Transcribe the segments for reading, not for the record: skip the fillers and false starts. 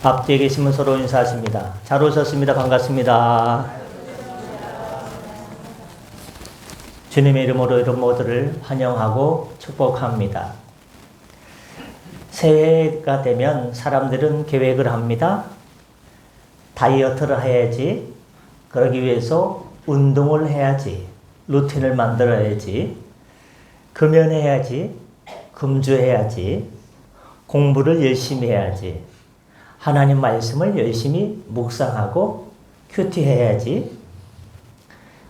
앞뒤에 계시면 서로 인사하십니다. 잘 오셨습니다. 반갑습니다. 주님의 이름으로 이런 모두를 환영하고 축복합니다. 새해가 되면 사람들은 계획을 합니다. 다이어트를 해야지, 그러기 위해서 운동을 해야지, 루틴을 만들어야지, 금연해야지, 금주해야지, 공부를 열심히 해야지, 하나님 말씀을 열심히 묵상하고 큐티해야지.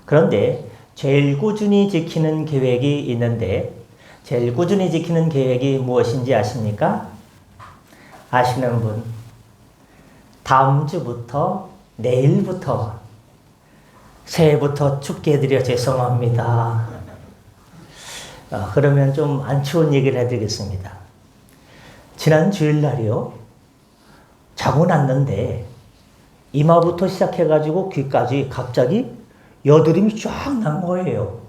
그런데 제일 꾸준히 지키는 계획이 있는데 제일 꾸준히 지키는 계획이 무엇인지 아십니까? 아시는 분? 다음 주부터 내일부터 새해부터 춥게 해드려 죄송합니다. 그러면 좀 안 추운 얘기를 해드리겠습니다. 지난 주일날이요. 자고 났는데 이마부터 시작해가지고 귀까지 갑자기 여드름이 쫙 난 거예요.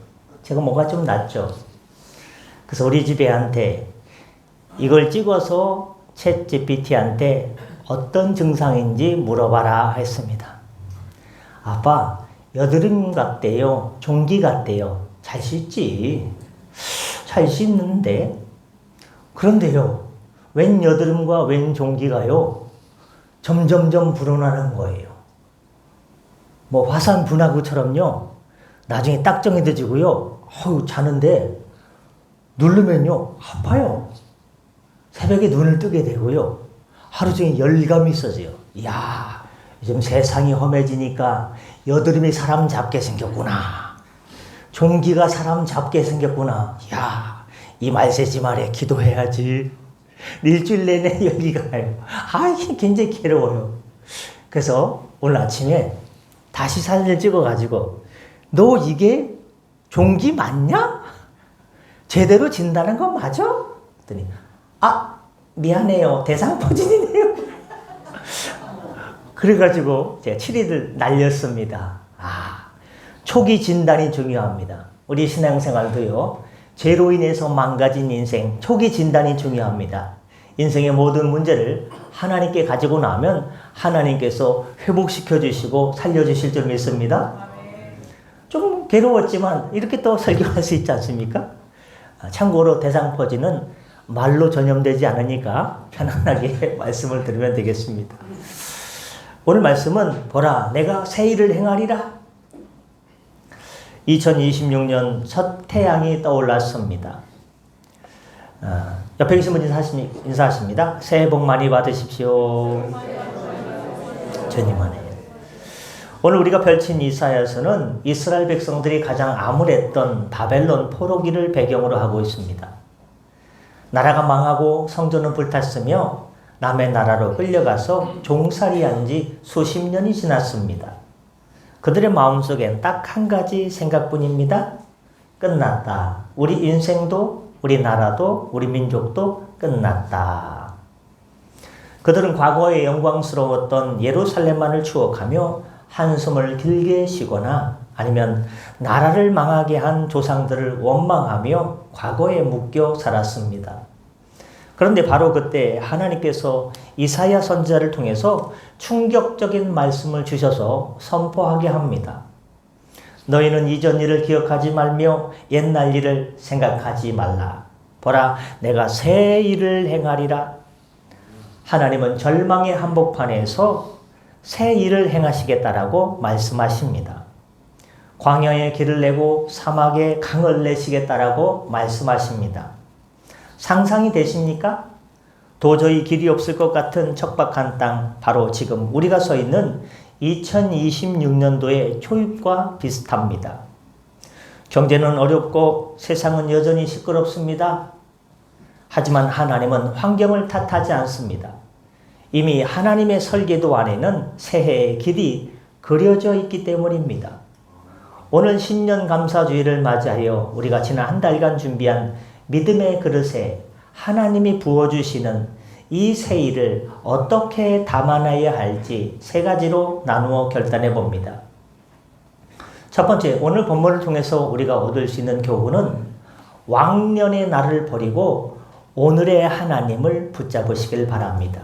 제가 뭐가 좀 났죠. 그래서 우리 집 애한테 이걸 찍어서 챗 GPT한테 어떤 증상인지 물어봐라 했습니다. 아빠, 여드름 같대요. 종기 같대요. 잘 씻지. 잘 씻는데. 그런데요. 웬 여드름과 웬 종기가요. 점점점 불어나는 거예요. 뭐 화산 분화구처럼요. 나중에 딱 정해져지고요. 자는데 누르면요. 아파요. 새벽에 눈을 뜨게 되고요. 하루 종일 열감이 있어져요. 이야, 요즘 세상이 험해지니까 여드름이 사람 잡게 생겼구나. 종기가 사람 잡게 생겼구나. 이야, 이 말세지 말에 기도해야지. 일주일 내내 열기가 나요. 이게 굉장히 괴로워요. 그래서 오늘 아침에 다시 사진을 찍어가지고 너 이게 종기 맞냐? 제대로 진다는 거 맞아? 그랬더니 미안해요. 대상포진이네요. 그래가지고 제가 7일을 날렸습니다. 초기 진단이 중요합니다. 우리 신앙생활도요. 죄로 인해서 망가진 인생, 초기 진단이 중요합니다. 인생의 모든 문제를 하나님께 가지고 나면 하나님께서 회복시켜 주시고 살려주실 줄 믿습니다. 좀 괴로웠지만 이렇게 또 설교할 수 있지 않습니까? 참고로 대상포진은 말로 전염되지 않으니까 편안하게 말씀을 들으면 되겠습니다. 오늘 말씀은 보라, 내가 새 일을 행하리라. 2026년 첫 태양이 떠올랐습니다. 옆에 계신 분 인사하십니다. 새해 복 많이 받으십시오. 주님 안에. 오늘 우리가 펼친 이사야서는 이스라엘 백성들이 가장 암울했던 바벨론 포로기를 배경으로 하고 있습니다. 나라가 망하고 성전은 불탔으며 남의 나라로 끌려가서 종살이한 지 수십 년이 지났습니다. 그들의 마음속엔 딱 한 가지 생각뿐입니다. 끝났다. 우리 인생도, 우리 나라도, 우리 민족도 끝났다. 그들은 과거에 영광스러웠던 예루살렘만을 추억하며 한숨을 길게 쉬거나 아니면 나라를 망하게 한 조상들을 원망하며 과거에 묶여 살았습니다. 그런데 바로 그때 하나님께서 이사야 선지자를 통해서 충격적인 말씀을 주셔서 선포하게 합니다. 너희는 이전 일을 기억하지 말며 옛날 일을 생각하지 말라. 보라, 내가 새 일을 행하리라. 하나님은 절망의 한복판에서 새 일을 행하시겠다라고 말씀하십니다. 광야에 길을 내고 사막에 강을 내시겠다라고 말씀하십니다. 상상이 되십니까? 도저히 길이 없을 것 같은 척박한 땅, 바로 지금 우리가 서 있는 2026년도의 초입과 비슷합니다. 경제는 어렵고 세상은 여전히 시끄럽습니다. 하지만 하나님은 환경을 탓하지 않습니다. 이미 하나님의 설계도 안에는 새해의 길이 그려져 있기 때문입니다. 오늘 신년 감사주의를 맞이하여 우리가 지난 한 달간 준비한 믿음의 그릇에 하나님이 부어주시는 이 새 일을 어떻게 담아놔야 할지 세 가지로 나누어 결단해 봅니다. 첫 번째, 오늘 본문을 통해서 우리가 얻을 수 있는 교훈은 왕년의 나를 버리고 오늘의 하나님을 붙잡으시길 바랍니다.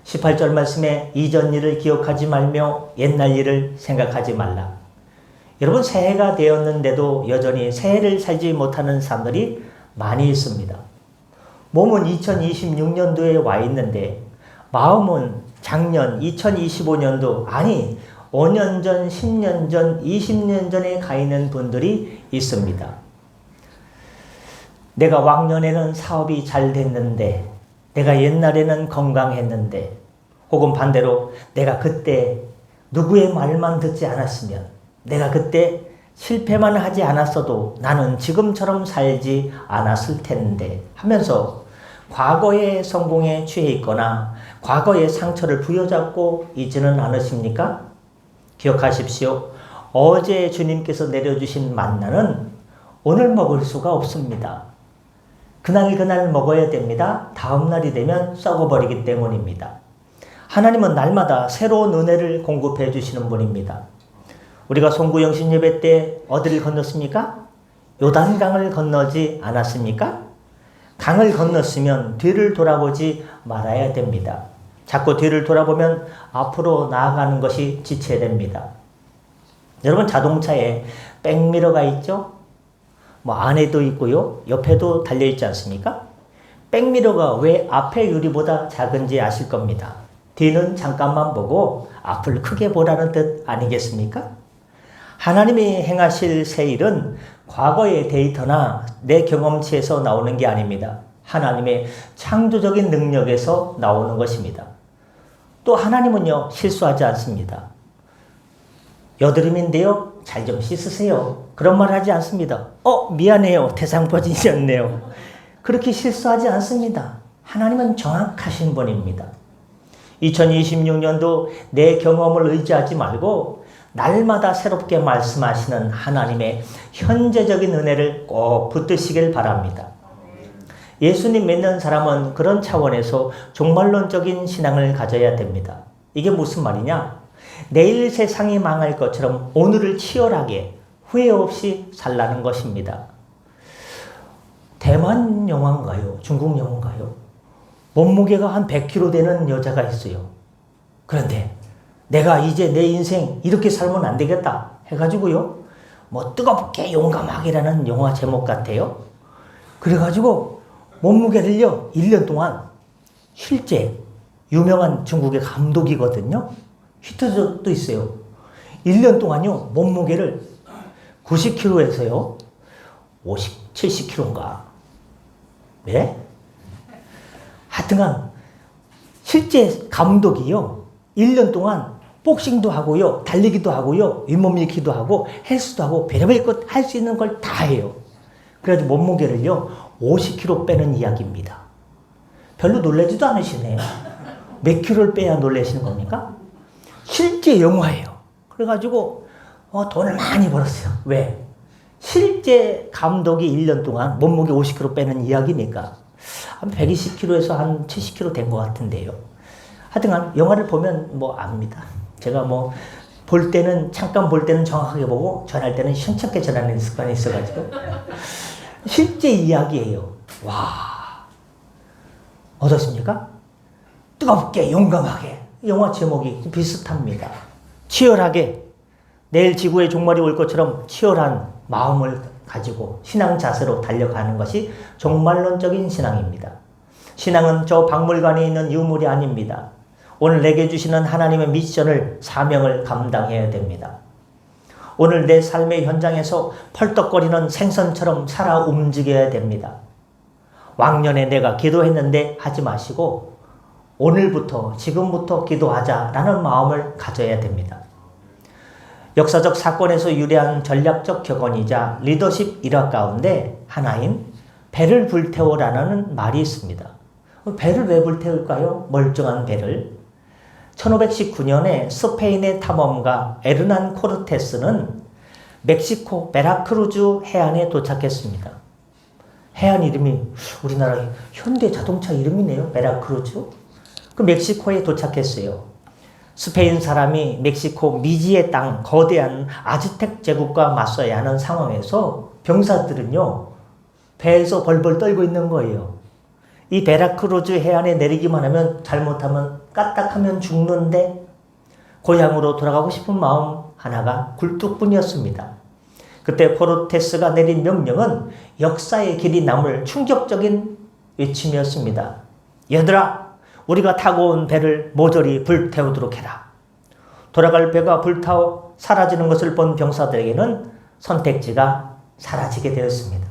18절 말씀에 이전 일을 기억하지 말며 옛날 일을 생각하지 말라. 여러분, 새해가 되었는데도 여전히 새해를 살지 못하는 사람들이 많이 있습니다. 몸은 2026년도에 와 있는데 마음은 작년 2025년도, 아니 5년 전, 10년 전, 20년 전에 가 있는 분들이 있습니다. 내가 왕년에는 사업이 잘 됐는데, 내가 옛날에는 건강했는데, 혹은 반대로 내가 그때 누구의 말만 듣지 않았으면, 내가 그때 실패만 하지 않았어도 나는 지금처럼 살지 않았을 텐데 하면서 과거의 성공에 취해 있거나 과거의 상처를 부여잡고 있지는 않으십니까? 기억하십시오. 어제 주님께서 내려주신 만나는 오늘 먹을 수가 없습니다. 그날 먹어야 됩니다. 다음 날이 되면 썩어버리기 때문입니다. 하나님은 날마다 새로운 은혜를 공급해 주시는 분입니다. 우리가 송구영신 예배 때 어디를 건넜습니까? 요단강을 건너지 않았습니까? 강을 건넜으면 뒤를 돌아보지 말아야 됩니다. 자꾸 뒤를 돌아보면 앞으로 나아가는 것이 지체됩니다. 여러분, 자동차에 백미러가 있죠? 안에도 있고요, 옆에도 달려있지 않습니까? 백미러가 왜 앞의 유리보다 작은지 아실 겁니다. 뒤는 잠깐만 보고 앞을 크게 보라는 뜻 아니겠습니까? 하나님이 행하실 새 일은 과거의 데이터나 내 경험치에서 나오는 게 아닙니다. 하나님의 창조적인 능력에서 나오는 것입니다. 또 하나님은요, 실수하지 않습니다. 여드름인데요, 잘 좀 씻으세요. 그런 말 하지 않습니다. 미안해요, 대상포진이었네요. 그렇게 실수하지 않습니다. 하나님은 정확하신 분입니다. 2026년도 내 경험을 의지하지 말고 날마다 새롭게 말씀하시는 하나님의 현재적인 은혜를 꼭 붙드시길 바랍니다. 예수님 믿는 사람은 그런 차원에서 종말론적인 신앙을 가져야 됩니다. 이게 무슨 말이냐? 내일 세상이 망할 것처럼 오늘을 치열하게 후회 없이 살라는 것입니다. 대만 영화인가요? 중국 영화인가요? 몸무게가 한 100kg 되는 여자가 있어요. 그런데 내가 이제 내 인생 이렇게 살면 안 되겠다 해가지고요, 뜨겁게 용감하게라는 영화 제목 같아요. 그래가지고 몸무게를요, 1년 동안, 실제 유명한 중국의 감독이거든요. 히트도 있어요. 1년 동안요, 몸무게를 90kg에서요 50, 70kg인가. 네? 하여튼간 실제 감독이요, 1년 동안 복싱도 하고요, 달리기도 하고요, 윗몸 일으키기도 하고 헬스도 하고 별의별 것 할 수 있는 걸 다 해요. 그래서 몸무게를요 50kg 빼는 이야기입니다. 별로 놀라지도 않으시네요. 몇 킬로를 빼야 놀라시는 겁니까? 실제 영화예요. 그래가지고 돈을 많이 벌었어요. 왜? 실제 감독이 1년 동안 몸무게 50kg 빼는 이야기니까 한 120kg에서 한 70kg 된 것 같은데요. 하여튼 영화를 보면 압니다. 제가 볼 때는, 잠깐 볼 때는 정확하게 보고 전할 때는 현찮게 전하는 습관이 있어가지고 실제 이야기예요. 와, 어떻습니까? 뜨겁게 용감하게. 영화 제목이 비슷합니다. 치열하게, 내일 지구의 종말이 올 것처럼 치열한 마음을 가지고 신앙 자세로 달려가는 것이 종말론적인 신앙입니다. 신앙은 저 박물관에 있는 유물이 아닙니다. 오늘 내게 주시는 하나님의 미션을, 사명을 감당해야 됩니다. 오늘 내 삶의 현장에서 펄떡거리는 생선처럼 살아 움직여야 됩니다. 왕년에 내가 기도했는데 하지 마시고 오늘부터, 지금부터 기도하자라는 마음을 가져야 됩니다. 역사적 사건에서 유래한 전략적 격언이자 리더십 일화 가운데 하나인 배를 불태워라는 말이 있습니다. 배를 왜 불태울까요? 멀쩡한 배를. 1519년에 스페인의 탐험가 에르난 코르테스는 멕시코 베라크루즈 해안에 도착했습니다. 해안 이름이 우리나라 현대 자동차 이름이네요. 베라크루즈. 그 멕시코에 도착했어요. 스페인 사람이 멕시코 미지의 땅, 거대한 아즈텍 제국과 맞서야 하는 상황에서 병사들은요, 배에서 벌벌 떨고 있는 거예요. 이 베라크루즈 해안에 내리기만 하면 잘못하면 까딱하면 죽는데 고향으로 돌아가고 싶은 마음 하나가 굴뚝뿐이었습니다. 그때 포르테스가 내린 명령은 역사의 길이 남을 충격적인 외침이었습니다. 얘들아, 우리가 타고 온 배를 모조리 불태우도록 해라. 돌아갈 배가 불타오 사라지는 것을 본 병사들에게는 선택지가 사라지게 되었습니다.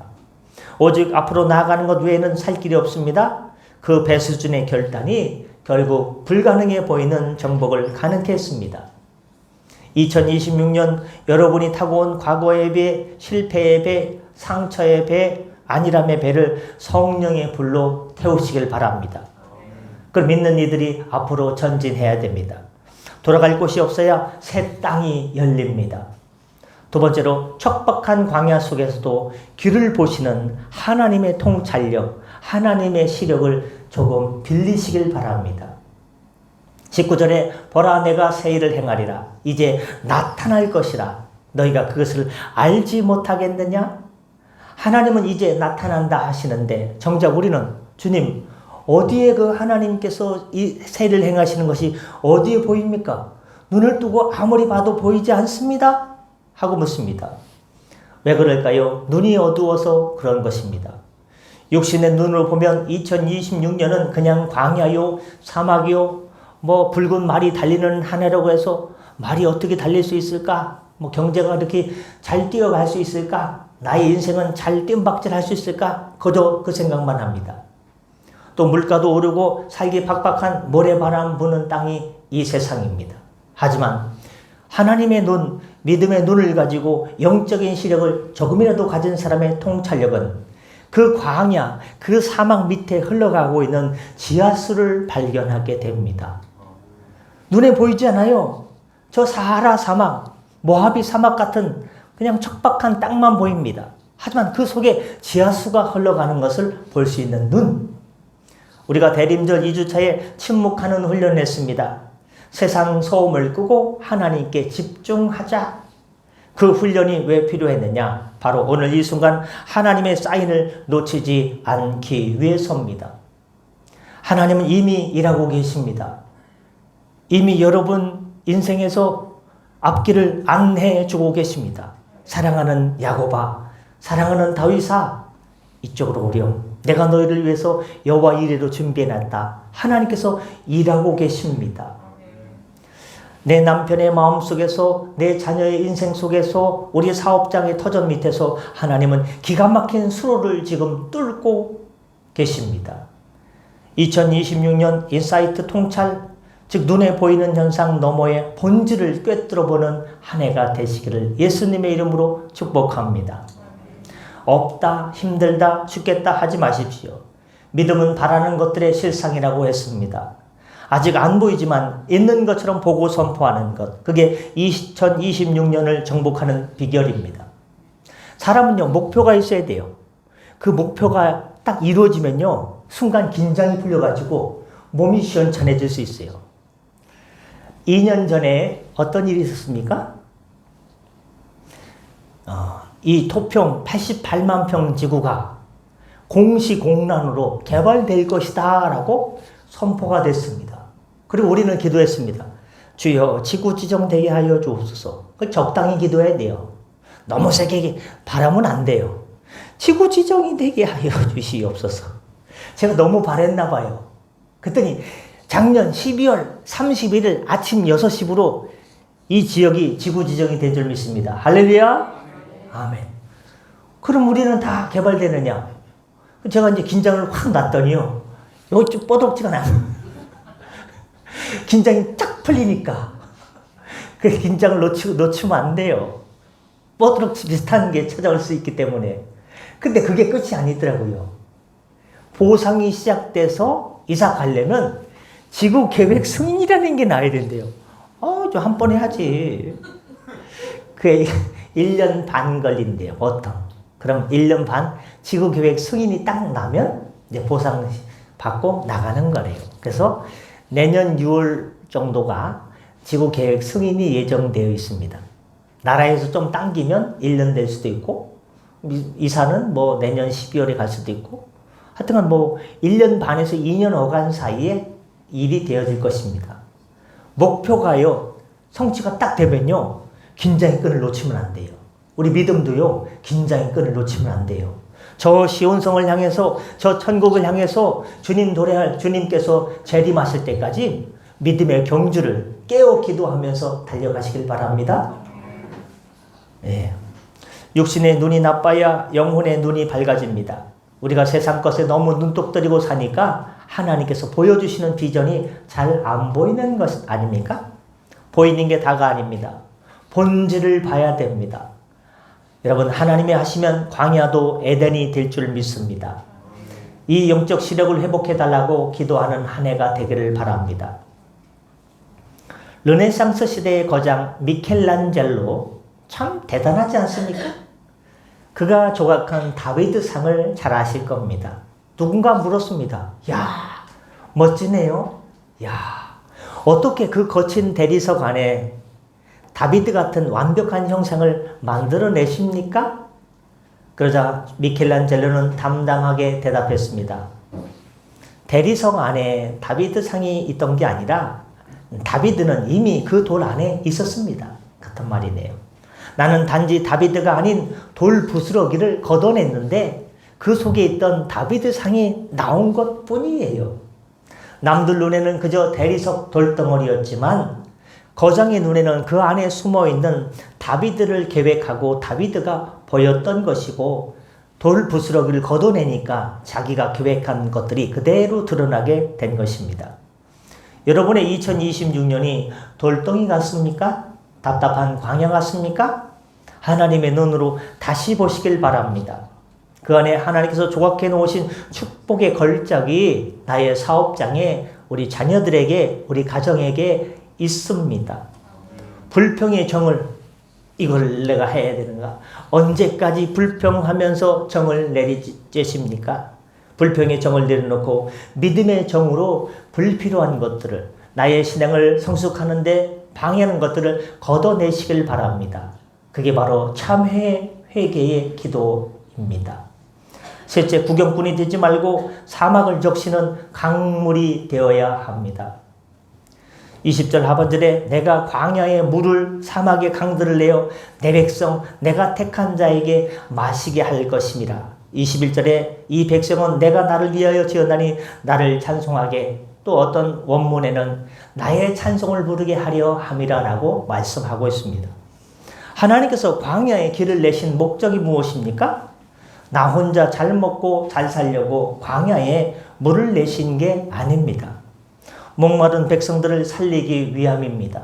오직 앞으로 나아가는 것 외에는 살 길이 없습니다. 그 배 수준의 결단이 결국 불가능해 보이는 정복을 가능케 했습니다. 2026년 여러분이 타고 온 과거의 배, 실패의 배, 상처의 배, 안일함의 배를 성령의 불로 태우시길 바랍니다. 그걸 믿는 이들이 앞으로 전진해야 됩니다. 돌아갈 곳이 없어야 새 땅이 열립니다. 두 번째로 척박한 광야 속에서도 길을 보시는 하나님의 통찰력, 하나님의 시력을 조금 빌리시길 바랍니다. 19절에 보라 내가 새 일을 행하리라. 이제 나타날 것이라. 너희가 그것을 알지 못하겠느냐? 하나님은 이제 나타난다 하시는데 정작 우리는 주님 어디에 그 하나님께서 이 새 일을 행하시는 것이 어디에 보입니까? 눈을 뜨고 아무리 봐도 보이지 않습니다. 하고 묻습니다. 왜 그럴까요? 눈이 어두워서 그런 것입니다. 육신의 눈으로 보면 2026년은 그냥 광야요, 사막이요, 붉은 말이 달리는 한 해라고 해서 말이 어떻게 달릴 수 있을까? 경제가 이렇게 잘 뛰어갈 수 있을까? 나의 인생은 잘 뜀박질할 수 있을까? 그저 그 생각만 합니다. 또 물가도 오르고 살기 팍팍한 모래바람 부는 땅이 이 세상입니다. 하지만 하나님의 눈, 믿음의 눈을 가지고 영적인 시력을 조금이라도 가진 사람의 통찰력은 그 광야, 그 사막 밑에 흘러가고 있는 지하수를 발견하게 됩니다. 눈에 보이지 않아요. 저 사하라 사막, 모하비 사막 같은 그냥 척박한 땅만 보입니다. 하지만 그 속에 지하수가 흘러가는 것을 볼 수 있는 눈. 우리가 대림절 2주차에 침묵하는 훈련을 했습니다. 세상 소음을 끄고 하나님께 집중하자. 그 훈련이 왜 필요했느냐? 바로 오늘 이 순간 하나님의 사인을 놓치지 않기 위해서입니다. 하나님은 이미 일하고 계십니다. 이미 여러분 인생에서 앞길을 안내해 주고 계십니다. 사랑하는 야고바, 사랑하는 다윗아, 이쪽으로 오렴. 내가 너희를 위해서 여호와 이레로 준비해놨다. 하나님께서 일하고 계십니다. 내 남편의 마음속에서, 내 자녀의 인생 속에서, 우리 사업장의 터전 밑에서 하나님은 기가 막힌 수로를 지금 뚫고 계십니다. 2026년 인사이트 통찰, 즉 눈에 보이는 현상 너머의 본질을 꿰뚫어보는 한 해가 되시기를 예수님의 이름으로 축복합니다. 없다, 힘들다, 죽겠다 하지 마십시오. 믿음은 바라는 것들의 실상이라고 했습니다. 아직 안 보이지만 있는 것처럼 보고 선포하는 것. 그게 2026년을 정복하는 비결입니다. 사람은요, 목표가 있어야 돼요. 그 목표가 딱 이루어지면요, 순간 긴장이 풀려가지고 몸이 시원찮아질 수 있어요. 2년 전에 어떤 일이 있었습니까? 이 토평 88만 평 지구가 공시공란으로 개발될 것이다 라고 선포가 됐습니다. 그리고 우리는 기도했습니다. 주여 지구 지정되게 하여 주옵소서. 적당히 기도해야 돼요. 너무 세게 바라면 안 돼요. 지구 지정이 되게 하여 주시옵소서. 제가 너무 바랬나 봐요. 그랬더니 작년 12월 31일 아침 6시부로 이 지역이 지구 지정이 된 줄 믿습니다. 할렐루야. 아멘. 그럼 우리는 다 개발되느냐? 제가 이제 긴장을 확 놨더니요. 여기 쭉 뻗어지가 나요. 긴장이 쫙 풀리니까. 그 긴장을 놓치면 안 돼요. 뻗어지 비슷한 게 찾아올 수 있기 때문에. 근데 그게 끝이 아니더라고요. 보상이 시작돼서 이사 가려면 지구 계획 승인이라는 게 나야 된대요. 저 한 번에 하지. 그게 1년 반 걸린대요, 보통. 그럼 1년 반 지구 계획 승인이 딱 나면 이제 보상 받고 나가는 거래요. 그래서 내년 6월 정도가 지구 계획 승인이 예정되어 있습니다. 나라에서 좀 당기면 1년 될 수도 있고, 이사는 내년 12월에 갈 수도 있고, 하여튼간 뭐 1년 반에서 2년 어간 사이에 일이 되어질 것입니다. 목표가요, 성취가 딱 되면요, 긴장의 끈을 놓치면 안 돼요. 우리 믿음도요, 긴장의 끈을 놓치면 안 돼요. 저 시온성을 향해서, 저 천국을 향해서 주님 노래할 주님께서 재림하실 때까지 믿음의 경주를 깨어 기도하면서 달려가시길 바랍니다. 예. 육신의 눈이 나빠야 영혼의 눈이 밝아집니다. 우리가 세상 것에 너무 눈독 들이고 사니까 하나님께서 보여주시는 비전이 잘 안 보이는 것 아닙니까? 보이는 게 다가 아닙니다. 본질을 봐야 됩니다. 여러분, 하나님이 하시면 광야도 에덴이 될 줄 믿습니다. 이 영적 시력을 회복해달라고 기도하는 한 해가 되기를 바랍니다. 르네상스 시대의 거장 미켈란젤로 참 대단하지 않습니까? 그가 조각한 다비드상을 잘 아실 겁니다. 누군가 물었습니다. 야, 멋지네요. 야, 어떻게 그 거친 대리석 안에 다비드 같은 완벽한 형상을 만들어내십니까? 그러자 미켈란젤로는 담담하게 대답했습니다. 대리석 안에 다비드상이 있던 게 아니라 다비드는 이미 그 돌 안에 있었습니다. 같은 말이네요. 나는 단지 다비드가 아닌 돌 부스러기를 걷어냈는데 그 속에 있던 다비드상이 나온 것 뿐이에요. 남들 눈에는 그저 대리석 돌덩어리였지만 거장의 눈에는 그 안에 숨어있는 다비드를 계획하고 다비드가 보였던 것이고, 돌 부스러기를 걷어내니까 자기가 계획한 것들이 그대로 드러나게 된 것입니다. 여러분의 2026년이 돌덩이 같습니까? 답답한 광야 같습니까? 하나님의 눈으로 다시 보시길 바랍니다. 그 안에 하나님께서 조각해 놓으신 축복의 걸작이 나의 사업장에, 우리 자녀들에게, 우리 가정에게 있습니다. 불평의 정을, 이걸 내가 해야 되는가? 언제까지 불평하면서 정을 내리쬐십니까? 불평의 정을 내려놓고 믿음의 정으로 불필요한 것들을, 나의 신앙을 성숙하는데 방해하는 것들을 걷어내시길 바랍니다. 그게 바로 참회, 회개의 기도입니다. 셋째, 구경꾼이 되지 말고 사막을 적시는 강물이 되어야 합니다. 20절 하반절에 내가 광야의 물을 사막의 강들을 내어 내 백성 내가 택한 자에게 마시게 할 것임이라. 21절에 이 백성은 내가 나를 위하여 지었나니 나를 찬송하게, 또 어떤 원문에는 나의 찬송을 부르게 하려 함이라 라고 말씀하고 있습니다. 하나님께서 광야의 길을 내신 목적이 무엇입니까? 나 혼자 잘 먹고 잘 살려고 광야에 물을 내신 게 아닙니다. 목마른 백성들을 살리기 위함입니다.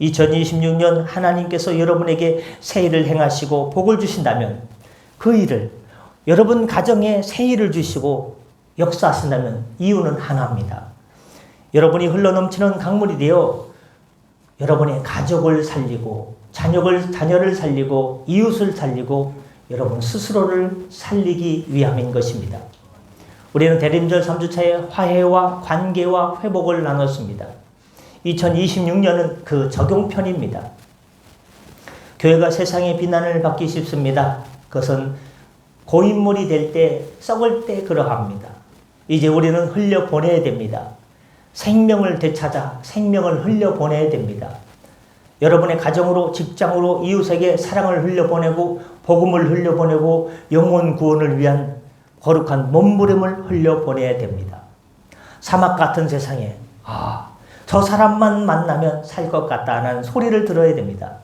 2026년 하나님께서 여러분에게 새 일을 행하시고 복을 주신다면 그 일을, 여러분 가정에 새 일을 주시고 역사하신다면 이유는 하나입니다. 여러분이 흘러넘치는 강물이 되어 여러분의 가족을 살리고 자녀를 살리고 이웃을 살리고 여러분 스스로를 살리기 위함인 것입니다. 우리는 대림절 3주차에 화해와 관계와 회복을 나눴습니다. 2026년은 그 적용편입니다. 교회가 세상의 비난을 받기 쉽습니다. 그것은 고인물이 될 때, 썩을 때 그러합니다. 이제 우리는 흘려보내야 됩니다. 생명을 되찾아 생명을 흘려보내야 됩니다. 여러분의 가정으로, 직장으로, 이웃에게 사랑을 흘려보내고 복음을 흘려보내고 영혼 구원을 위한 거룩한 몸부림을 흘려보내야 됩니다. 사막 같은 세상에 저 사람만 만나면 살 것 같다는 소리를 들어야 됩니다.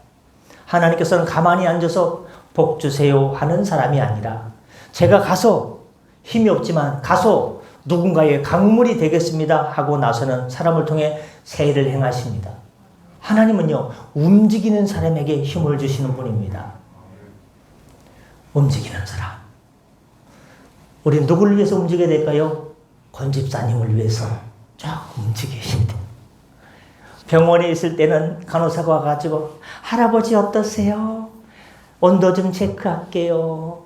하나님께서는 가만히 앉아서 복 주세요 하는 사람이 아니라 제가 가서, 힘이 없지만 가서 누군가의 강물이 되겠습니다 하고 나서는 사람을 통해 새 일을 행하십니다. 하나님은요, 움직이는 사람에게 힘을 주시는 분입니다. 움직이는 사람. 우리 누구를 위해서 움직여야 될까요? 권 집사님을 위해서 쭉 움직이시면 돼요. 병원에 있을 때는 간호사가 와가지고 할아버지 어떠세요? 온도 좀 체크할게요.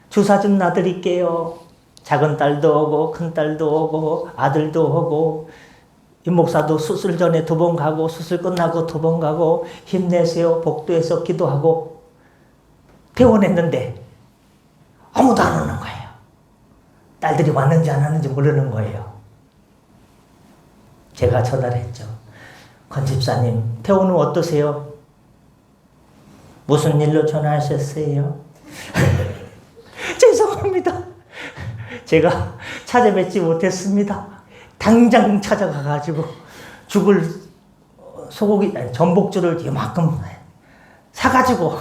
주사 좀 놔드릴게요. 작은 딸도 오고 큰 딸도 오고 아들도 오고 임목사도 수술 전에 2번 가고 수술 끝나고 2번 가고 힘내세요. 복도에서 기도하고 퇴원했는데 아무도 안 오는 거예요. 딸들이 왔는지 안 왔는지 모르는 거예요. 제가 전화를 했죠. 권 집사님, 태호는 어떠세요? 무슨 일로 전화하셨어요? 죄송합니다. 제가 찾아뵙지 못했습니다. 당장 찾아가가지고 죽을 소고기, 아니, 전복줄을 이만큼 사가지고,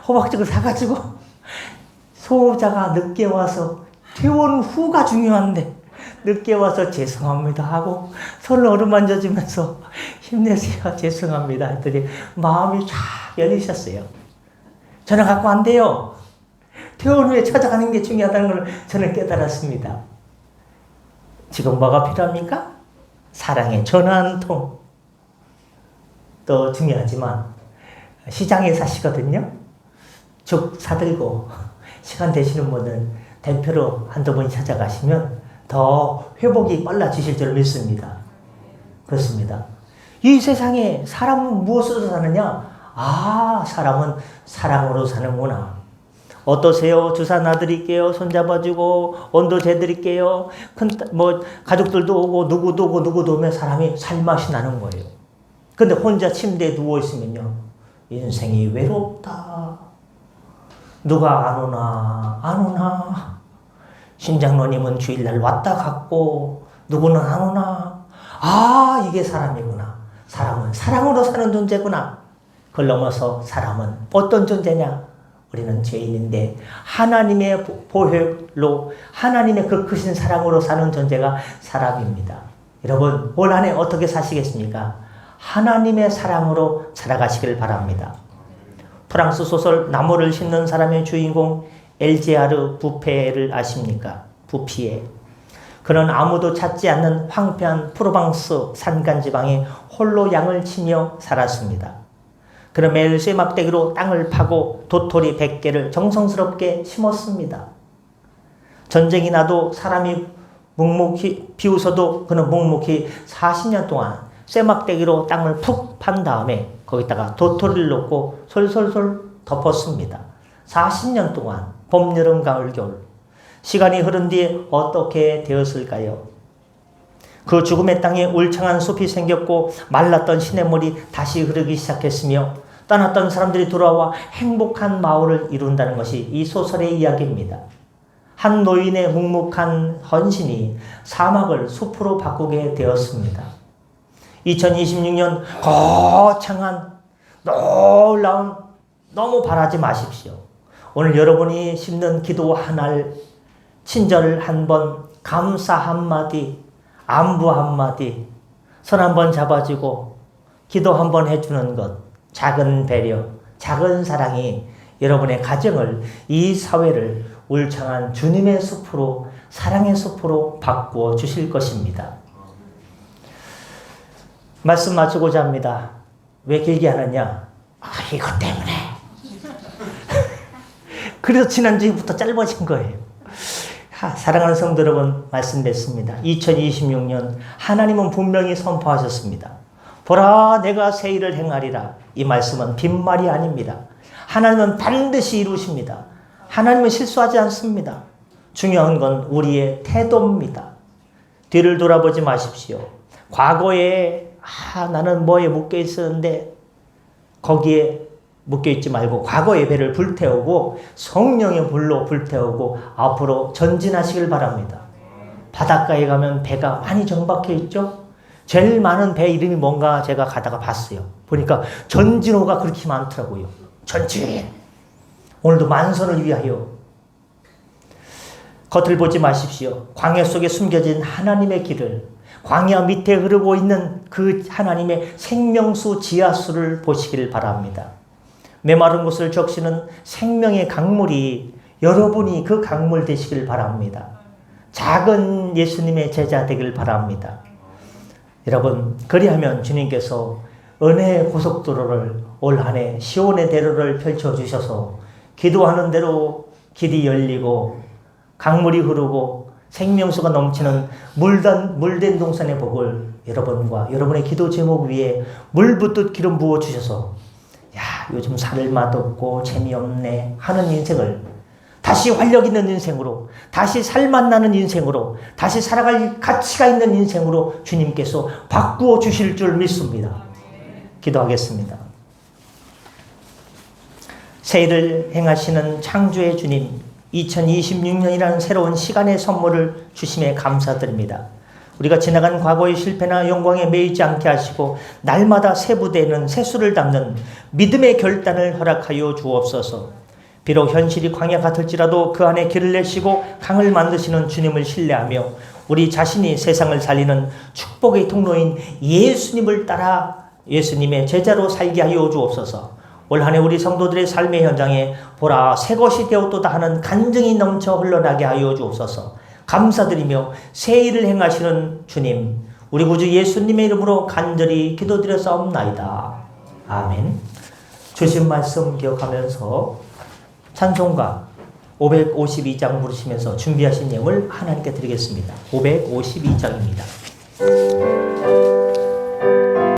호박죽을 사가지고, 소자가 늦게 와서, 퇴원 후가 중요한데, 늦게 와서 죄송합니다 하고, 손을 어루만져주면서, 힘내세요, 죄송합니다 했더니, 마음이 쫙 열리셨어요. 전화 갖고 안 돼요. 퇴원 후에 찾아가는 게 중요하다는 걸 저는 깨달았습니다. 지금 뭐가 필요합니까? 사랑의 전화 한 통. 또 중요하지만 시장에 사시거든요. 죽 사들고 시간 되시는 분은 대표로 한두 번 찾아가시면 더 회복이 빨라지실 줄 믿습니다. 그렇습니다. 이 세상에 사람은 무엇으로 사느냐? 아, 사람은 사랑으로 사는구나. 어떠세요? 주사 놔드릴게요. 손잡아주고 온도 재드릴게요. 가족들도 오고 누구도 오면 사람이 살맛이 나는 거예요. 근데 혼자 침대에 누워있으면요. 인생이 외롭다. 누가 안 오나. 심장로님은 주일날 왔다 갔고 누구는 안 오나. 아, 이게 사람이구나. 사람은 사랑으로 사는 존재구나. 그걸 넘어서 사람은 어떤 존재냐? 우리는 죄인인데 하나님의 보혈로 하나님의 그 크신 사랑으로 사는 존재가 사람입니다. 여러분 올 한 해 어떻게 사시겠습니까? 하나님의 사랑으로 살아가시길 바랍니다. 프랑스 소설 나무를 심는 사람의 주인공 엘제아르 부페를 아십니까? 부피에. 그는 아무도 찾지 않는 황폐한 프로방스 산간지방에 홀로 양을 치며 살았습니다. 그는 매일 쇠막대기로 땅을 파고 도토리 100개를 정성스럽게 심었습니다. 전쟁이 나도 사람이 묵묵히 비웃어도 그는 묵묵히 40년 동안 쇠막대기로 땅을 푹 판 다음에 거기다가 도토리를 넣고 솔솔솔 덮었습니다. 40년 동안 봄, 여름, 가을, 겨울. 시간이 흐른 뒤에 어떻게 되었을까요? 그 죽음의 땅에 울창한 숲이 생겼고 말랐던 시냇물이 다시 흐르기 시작했으며 떠났던 사람들이 돌아와 행복한 마을을 이룬다는 것이 이 소설의 이야기입니다. 한 노인의 묵묵한 헌신이 사막을 숲으로 바꾸게 되었습니다. 2026년 거창한 놀라운 너무 바라지 마십시오. 오늘 여러분이 심는 기도 한 알, 친절 한 번, 감사 한마디, 안부 한마디, 손 한 번 잡아주고 기도 한 번 해주는 것, 작은 배려, 작은 사랑이 여러분의 가정을, 이 사회를 울창한 주님의 숲으로, 사랑의 숲으로 바꾸어 주실 것입니다. 말씀 마치고자 합니다. 왜 길게 하느냐? 이것 때문에. 그래서 지난주부터 짧아진 거예요. 사랑하는 성도 여러분, 말씀 뵙습니다. 2026년 하나님은 분명히 선포하셨습니다. 보라, 내가 새 일을 행하리라. 이 말씀은 빈말이 아닙니다. 하나님은 반드시 이루십니다. 하나님은 실수하지 않습니다. 중요한 건 우리의 태도입니다. 뒤를 돌아보지 마십시오. 과거에 나는 뭐에 묶여 있었는데 거기에 묶여 있지 말고 과거 예배를 불태우고 성령의 불로 불태우고 앞으로 전진하시길 바랍니다. 바닷가에 가면 배가 많이 정박해 있죠? 제일 많은 배 이름이 뭔가 제가 가다가 봤어요. 보니까 전진호가 그렇게 많더라고요. 전진! 오늘도 만선을 위하여 겉을 보지 마십시오. 광야 속에 숨겨진 하나님의 길을, 광야 밑에 흐르고 있는 그 하나님의 생명수 지하수를 보시길 바랍니다. 메마른 곳을 적시는 생명의 강물이 여러분이 그 강물 되시길 바랍니다. 작은 예수님의 제자 되길 바랍니다. 여러분, 그리하면 주님께서 은혜의 고속도로를 올 한 해 시온의 대로를 펼쳐주셔서 기도하는 대로 길이 열리고 강물이 흐르고 생명수가 넘치는 물된 동산의 복을 여러분과 여러분의 기도 제목 위에 물 붓듯 기름 부어주셔서 요즘 살을 맛없고 재미없네 하는 인생을 다시 다시 활력 있는 인생으로, 다시 살맛나는 인생으로, 다시 살아갈 가치가 있는 인생으로 주님께서 바꾸어 주실 줄 믿습니다. 기도하겠습니다. 새 일을 행하시는 창조의 주님, 2026년이라는 새로운 시간의 선물을 주심에 감사드립니다. 우리가 지나간 과거의 실패나 영광에 매이지 않게 하시고 날마다 새 부대에는 새 수를 담는 믿음의 결단을 허락하여 주옵소서. 비록 현실이 광야 같을지라도 그 안에 길을 내시고 강을 만드시는 주님을 신뢰하며 우리 자신이 세상을 살리는 축복의 통로인 예수님을 따라 예수님의 제자로 살게 하여 주옵소서. 올 한 해 우리 성도들의 삶의 현장에 보라 새 것이 되었도다 하는 간증이 넘쳐 흘러나게 하여 주옵소서. 감사드리며 새 일을 행하시는 주님, 우리 구주 예수님의 이름으로 간절히 기도드렸사옵나이다. 아멘. 주신 말씀 기억하면서 찬송가 552장 부르시면서 준비하신 예물 하나님께 드리겠습니다. 552장입니다.